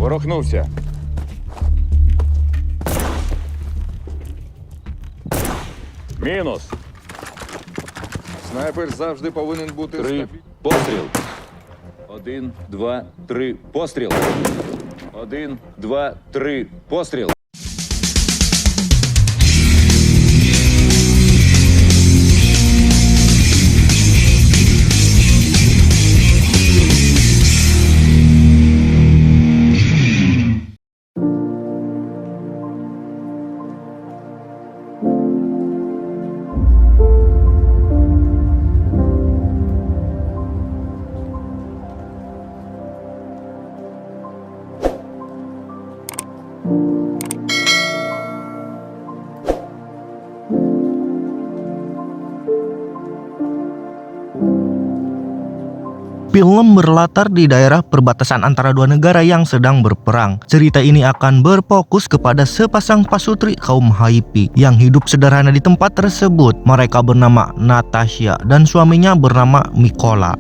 Ворухнувся. Мінус. Снайпер завжди повинен бути 3. Постріл. 1, 2, 3. Постріл. 1, 2, 3. Постріл. Film berlatar di daerah perbatasan antara dua negara yang sedang berperang. Cerita ini akan berfokus kepada sepasang pasutri kaum Hippie yang hidup sederhana di tempat tersebut. Mereka bernama Natasha dan suaminya bernama Mikola.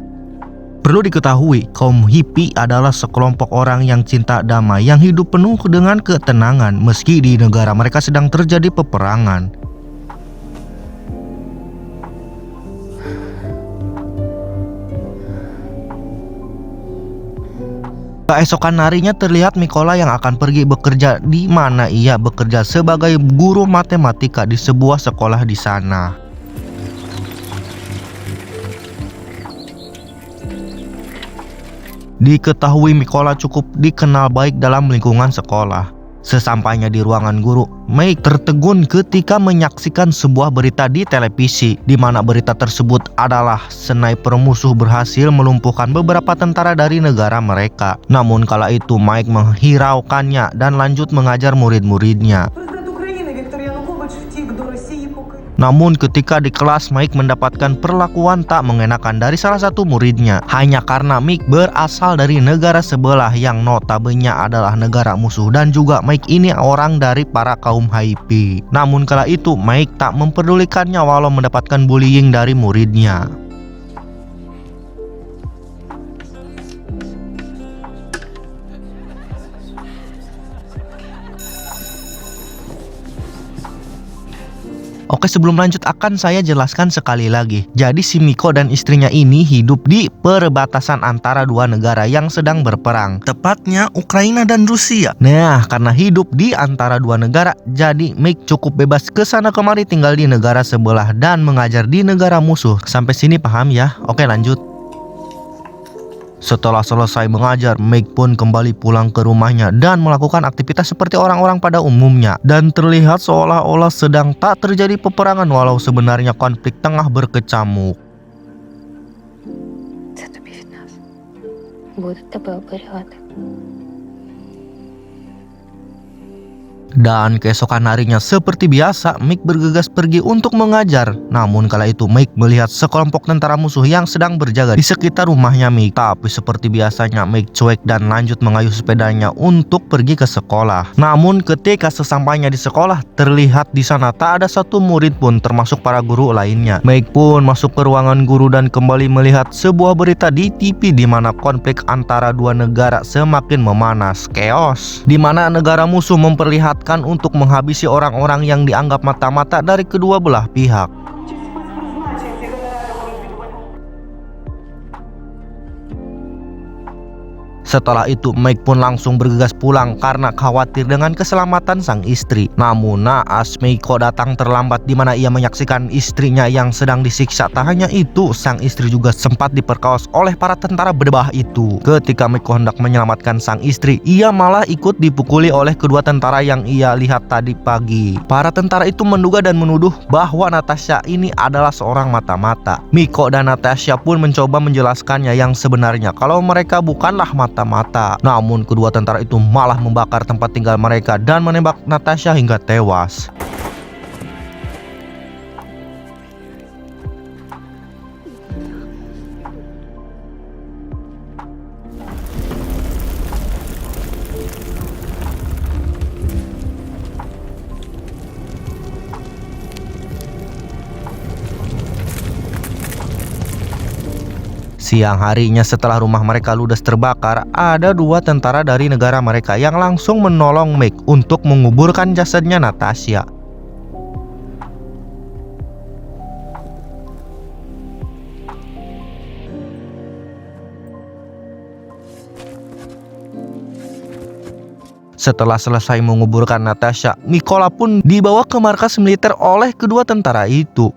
Perlu diketahui, kaum Hippie adalah sekelompok orang yang cinta damai yang hidup penuh dengan ketenangan meski di negara mereka sedang terjadi peperangan. Keesokan harinya terlihat Mikola yang akan pergi bekerja, di mana ia bekerja sebagai guru matematika di sebuah sekolah di sana. Diketahui Mikola cukup dikenal baik dalam lingkungan sekolah. Sesampainya di ruangan guru, Mike tertegun ketika menyaksikan sebuah berita di televisi, di mana berita tersebut adalah sniper musuh berhasil melumpuhkan beberapa tentara dari negara mereka. Namun kala itu Mike menghiraukannya dan lanjut mengajar murid-muridnya. Namun ketika di kelas, Mike mendapatkan perlakuan tak mengenakan dari salah satu muridnya, hanya karena Mike berasal dari negara sebelah yang notabene adalah negara musuh, dan juga Mike ini orang dari para kaum Hippie. Namun kala itu Mike tak memperdulikannya walau mendapatkan bullying dari muridnya. Oke, sebelum lanjut akan saya jelaskan sekali lagi. Jadi si Miko dan istrinya ini hidup di perbatasan antara dua negara yang sedang berperang, tepatnya Ukraina dan Rusia. Nah, karena hidup di antara dua negara, jadi Mike cukup bebas ke sana kemari tinggal di negara sebelah dan mengajar di negara musuh. Sampai sini paham ya? Oke, lanjut. Setelah selesai mengajar, Mike pun kembali pulang ke rumahnya dan melakukan aktivitas seperti orang-orang pada umumnya. Dan terlihat seolah-olah sedang tak terjadi peperangan walau sebenarnya konflik tengah berkecamuk. Це тобі від нас. Буду тебе оберігати. Dan keesokan harinya seperti biasa, Mike bergegas pergi untuk mengajar. Namun kala itu Mike melihat sekelompok tentara musuh yang sedang berjaga di sekitar rumahnya Mike. Tapi seperti biasanya Mike cuek dan lanjut mengayuh sepedanya untuk pergi ke sekolah. Namun ketika sesampainya di sekolah, terlihat di sana tak ada satu murid pun termasuk para guru lainnya. Mike pun masuk ke ruangan guru dan kembali melihat sebuah berita di TV di mana konflik antara dua negara semakin memanas. Chaos, di mana negara musuh memperlihatkan untuk menghabisi orang-orang yang dianggap mata-mata dari kedua belah pihak. Setelah itu Mike pun langsung bergegas pulang karena khawatir dengan keselamatan sang istri. Namun naas Miko datang terlambat, di mana ia menyaksikan istrinya yang sedang disiksa. Tak hanya itu, sang istri juga sempat diperkaos oleh para tentara berbah itu. Ketika Miko hendak menyelamatkan sang istri, ia malah ikut dipukuli oleh kedua tentara yang ia lihat tadi pagi. Para tentara itu menduga dan menuduh bahwa Natasha ini adalah seorang mata-mata. Miko dan Natasha pun mencoba menjelaskannya yang sebenarnya kalau mereka bukanlah mata-mata. Namun kedua tentara itu malah membakar tempat tinggal mereka dan menembak Natasha hingga tewas. Siang harinya setelah rumah mereka ludes terbakar, ada 2 tentara dari negara mereka yang langsung menolong Mike untuk menguburkan jasadnya Natasha. Setelah selesai menguburkan Natasha, Mikola pun dibawa ke markas militer oleh kedua tentara itu.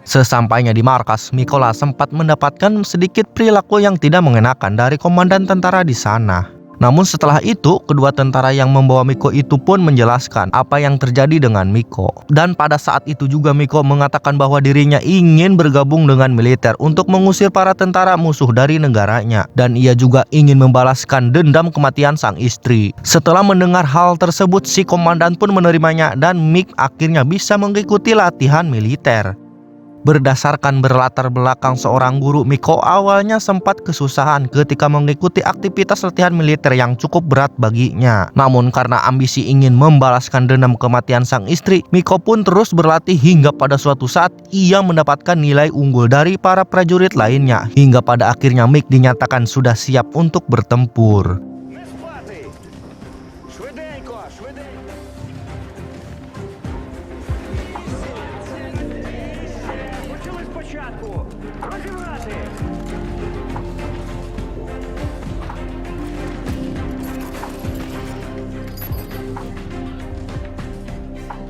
Sesampainya di markas, Mikola sempat mendapatkan sedikit perilaku yang tidak mengenakan dari komandan tentara di sana. Namun setelah itu, kedua tentara yang membawa Miko itu pun menjelaskan apa yang terjadi dengan Miko. Dan pada saat itu juga Miko mengatakan bahwa dirinya ingin bergabung dengan militer untuk mengusir para tentara musuh dari negaranya. Dan ia juga ingin membalaskan dendam kematian sang istri. Setelah mendengar hal tersebut, si komandan pun menerimanya dan Mike akhirnya bisa mengikuti latihan militer. Berdasarkan berlatar belakang seorang guru, Miko awalnya sempat kesusahan ketika mengikuti aktivitas latihan militer yang cukup berat baginya. Namun karena ambisi ingin membalaskan dendam kematian sang istri, Miko pun terus berlatih hingga pada suatu saat ia mendapatkan nilai unggul dari para prajurit lainnya. Hingga pada akhirnya Mike dinyatakan sudah siap untuk bertempur.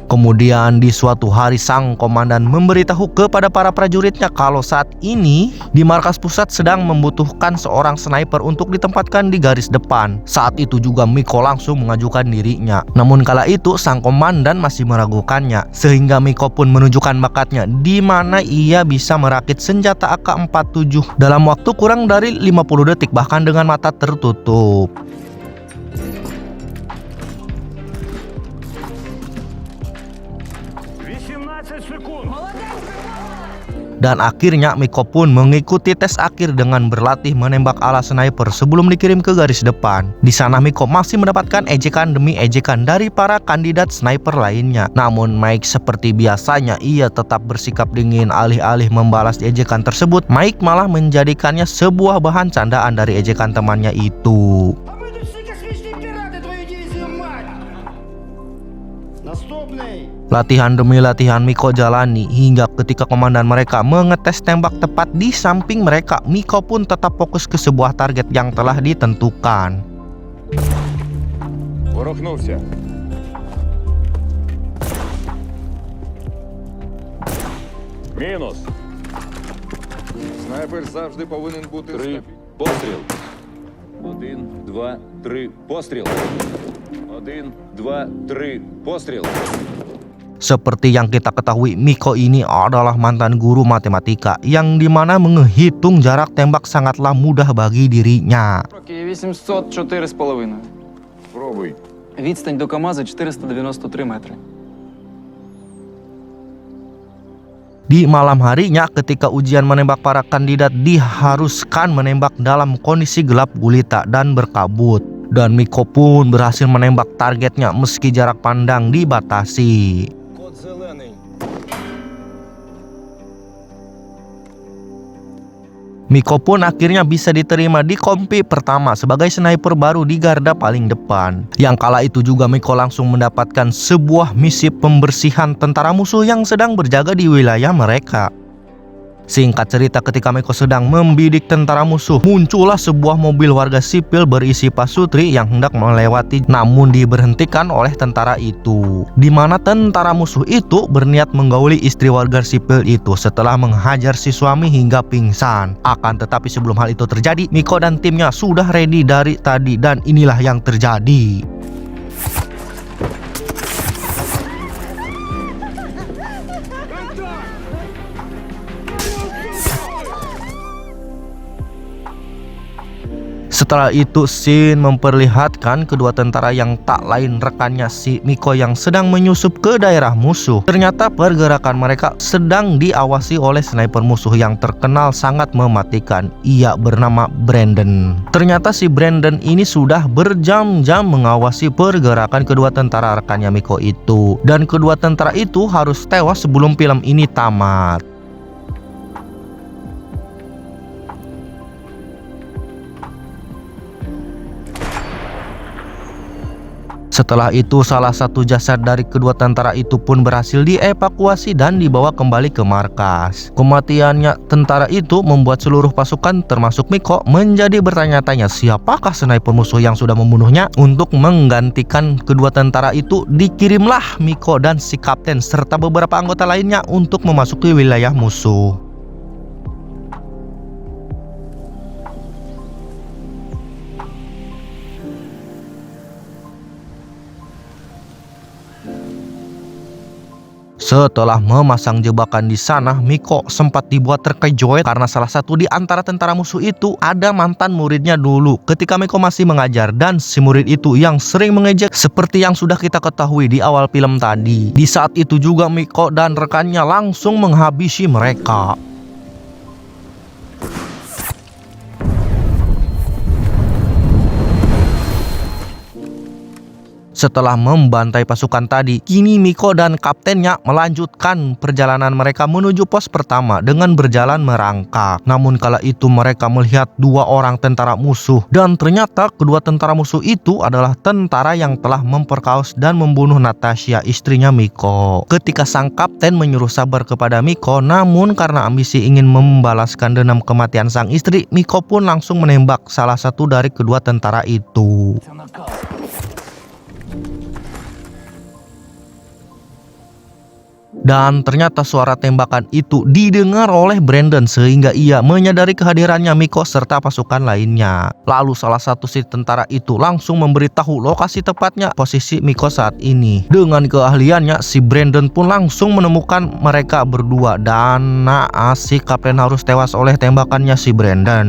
Kemudian di suatu hari sang komandan memberitahu kepada para prajuritnya kalau saat ini di markas pusat sedang membutuhkan seorang sniper untuk ditempatkan di garis depan. Saat itu juga Miko langsung mengajukan dirinya. Namun kala itu sang komandan masih meragukannya, sehingga Miko pun menunjukkan bakatnya di mana ia bisa merakit senjata AK-47 dalam waktu kurang dari 50 detik bahkan dengan mata tertutup. Dan akhirnya Miko pun mengikuti tes akhir dengan berlatih menembak ala sniper sebelum dikirim ke garis depan. Di sana Miko masih mendapatkan ejekan demi ejekan dari para kandidat sniper lainnya. Namun Mike seperti biasanya ia tetap bersikap dingin. Alih-alih membalas ejekan tersebut, Mike malah menjadikannya sebuah bahan candaan dari ejekan temannya itu. Latihan demi latihan Miko jalani hingga ketika komandan mereka mengetes tembak tepat di samping mereka, Miko pun tetap fokus ke sebuah target yang telah ditentukan. Ворухнувся. Мінус. Снайпер завжди повинен бути 3. Постріл. 1, 2, 3. Постріл. 1, 2, 3. Постріл. Seperti yang kita ketahui, Miko ini adalah mantan guru matematika yang dimana menghitung jarak tembak sangatlah mudah bagi dirinya. 800 4,5. Спробуй. Відстань до КАМАЗа 493 метри. Di malam harinya ketika ujian menembak, para kandidat diharuskan menembak dalam kondisi gelap gulita dan berkabut. Dan Miko pun berhasil menembak targetnya meski jarak pandang dibatasi. Miko pun akhirnya bisa diterima di kompi pertama sebagai sniper baru di garda paling depan. Yang kala itu juga Miko langsung mendapatkan sebuah misi pembersihan tentara musuh yang sedang berjaga di wilayah mereka. Singkat cerita, ketika Miko sedang membidik tentara musuh, muncullah sebuah mobil warga sipil berisi pasutri yang hendak melewati, namun diberhentikan oleh tentara itu. Di mana tentara musuh itu berniat menggauli istri warga sipil itu setelah menghajar si suami hingga pingsan. Akan tetapi sebelum hal itu terjadi, Miko dan timnya sudah ready dari tadi dan inilah yang terjadi. Setelah itu scene memperlihatkan kedua tentara yang tak lain rekannya si Miko yang sedang menyusup ke daerah musuh. Ternyata pergerakan mereka sedang diawasi oleh sniper musuh yang terkenal sangat mematikan. Ia bernama Brandon. Ternyata si Brandon ini sudah berjam-jam mengawasi pergerakan kedua tentara rekannya Miko itu. Dan kedua tentara itu harus tewas sebelum film ini tamat. Setelah itu salah satu jasad dari kedua tentara itu pun berhasil dievakuasi dan dibawa kembali ke markas. Kematiannya tentara itu membuat seluruh pasukan termasuk Miko menjadi bertanya-tanya siapakah sniper musuh yang sudah membunuhnya. Untuk menggantikan kedua tentara itu dikirimlah Miko dan si kapten serta beberapa anggota lainnya untuk memasuki wilayah musuh. Setelah memasang jebakan di sana, Miko sempat dibuat terkejut karena salah satu di antara tentara musuh itu ada mantan muridnya dulu ketika Miko masih mengajar, dan si murid itu yang sering mengejek seperti yang sudah kita ketahui di awal film tadi. Di saat itu juga Miko dan rekannya langsung menghabisi mereka. Setelah membantai pasukan tadi, kini Miko dan kaptennya melanjutkan perjalanan mereka menuju pos pertama dengan berjalan merangkak. Namun kala itu mereka melihat dua orang tentara musuh, dan ternyata kedua tentara musuh itu adalah tentara yang telah memperkaos dan membunuh Natasha, istrinya Miko. Ketika sang kapten menyuruh sabar kepada Miko, namun karena ambisi ingin membalaskan dendam kematian sang istri, Miko pun langsung menembak salah satu dari kedua tentara itu. Dan ternyata suara tembakan itu didengar oleh Brandon sehingga ia menyadari kehadirannya Miko serta pasukan lainnya. Lalu salah satu si tentara itu langsung memberitahu lokasi tepatnya posisi Miko saat ini. Dengan keahliannya, si Brandon pun langsung menemukan mereka berdua, dan si kapten harus tewas oleh tembakannya si Brandon.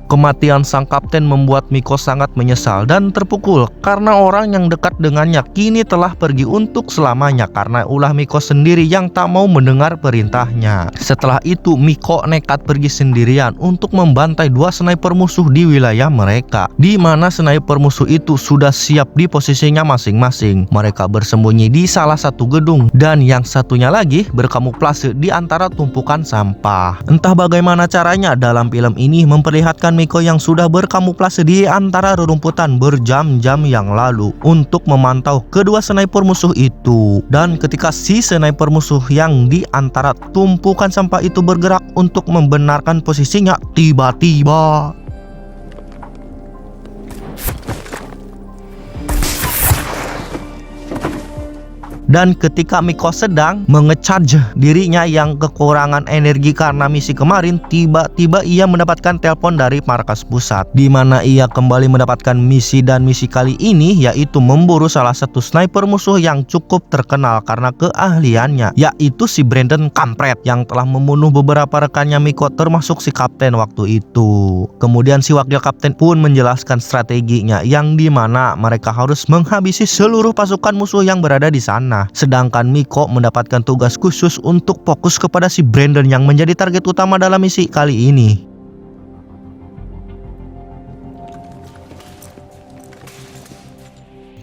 Kematian sang kapten membuat Miko sangat menyesal dan terpukul karena orang yang dekat dengannya kini telah pergi untuk selamanya karena ulah Miko sendiri yang tak mau mendengar perintahnya. Setelah itu Miko nekat pergi sendirian untuk membantai dua sniper musuh di wilayah mereka, di mana sniper musuh itu sudah siap di posisinya masing-masing. Mereka bersembunyi di salah satu gedung dan yang satunya lagi berkamuflase di antara tumpukan sampah. Entah bagaimana caranya dalam film ini memperlihatkan Miko yang sudah berkamuflase di antara rerumputan berjam-jam yang lalu untuk memantau kedua sniper musuh itu. Dan ketika si sniper musuh yang di antara tumpukan sampah itu bergerak untuk membenarkan posisinya, tiba-tiba dan ketika Miko sedang mengecharge dirinya yang kekurangan energi karena misi kemarin, tiba-tiba ia mendapatkan telepon dari markas pusat, di mana ia kembali mendapatkan misi, dan misi kali ini yaitu memburu salah satu sniper musuh yang cukup terkenal karena keahliannya, yaitu si Brandon kampret yang telah membunuh beberapa rekannya Miko termasuk si kapten waktu itu. Kemudian si wakil kapten pun menjelaskan strateginya yang dimana mereka harus menghabisi seluruh pasukan musuh yang berada di sana. Sedangkan Miko mendapatkan tugas khusus untuk fokus kepada si Brandon yang menjadi target utama dalam misi kali ini.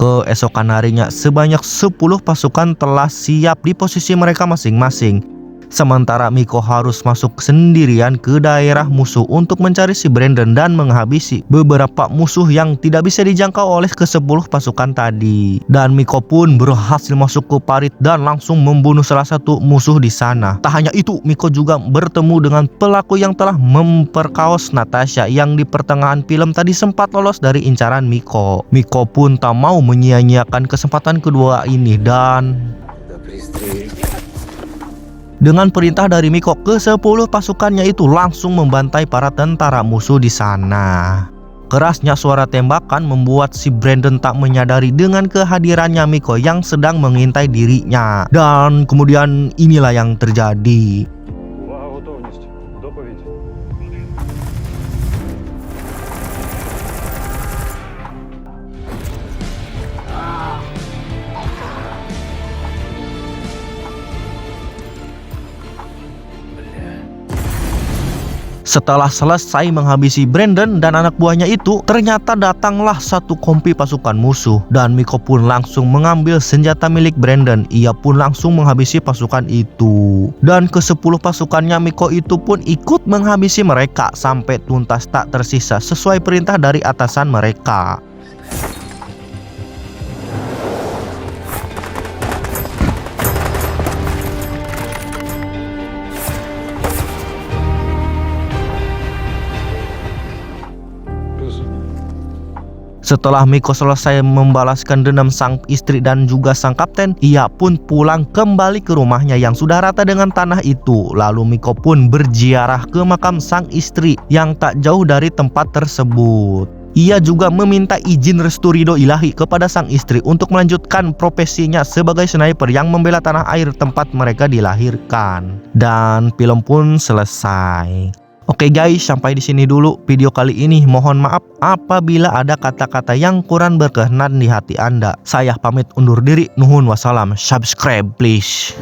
Keesokan harinya sebanyak 10 pasukan telah siap di posisi mereka masing-masing. Sementara Miko harus masuk sendirian ke daerah musuh untuk mencari si Brandon dan menghabisi beberapa musuh yang tidak bisa dijangkau oleh ke-10 pasukan tadi. Dan Miko pun berhasil masuk ke parit dan langsung membunuh salah satu musuh di sana. Tak hanya itu, Miko juga bertemu dengan pelaku yang telah memperkaos Natasha yang di pertengahan film tadi sempat lolos dari incaran Miko. Miko pun tak mau menyia-nyiakan kesempatan kedua ini, dan dengan perintah dari Miko, ke-10 pasukannya itu langsung membantai para tentara musuh di sana. Kerasnya suara tembakan membuat si Brandon tak menyadari dengan kehadirannya Miko yang sedang mengintai dirinya. Dan kemudian inilah yang terjadi. Setelah selesai menghabisi Brandon dan anak buahnya itu, ternyata datanglah satu kompi pasukan musuh dan Miko pun langsung mengambil senjata milik Brandon. Ia pun langsung menghabisi pasukan itu. Dan ke-10 pasukannya Miko itu pun ikut menghabisi mereka sampai tuntas tak tersisa sesuai perintah dari atasan mereka. Setelah Miko selesai membalaskan dendam sang istri dan juga sang kapten, ia pun pulang kembali ke rumahnya yang sudah rata dengan tanah itu. Lalu Miko pun berziarah ke makam sang istri yang tak jauh dari tempat tersebut. Ia juga meminta izin restu ridho ilahi kepada sang istri untuk melanjutkan profesinya sebagai sniper yang membela tanah air tempat mereka dilahirkan. Dan film pun selesai. Oke guys, sampai di sini dulu video kali ini. Mohon maaf apabila ada kata-kata yang kurang berkenan di hati Anda. Saya pamit undur diri. Nuhun wassalam. Subscribe please.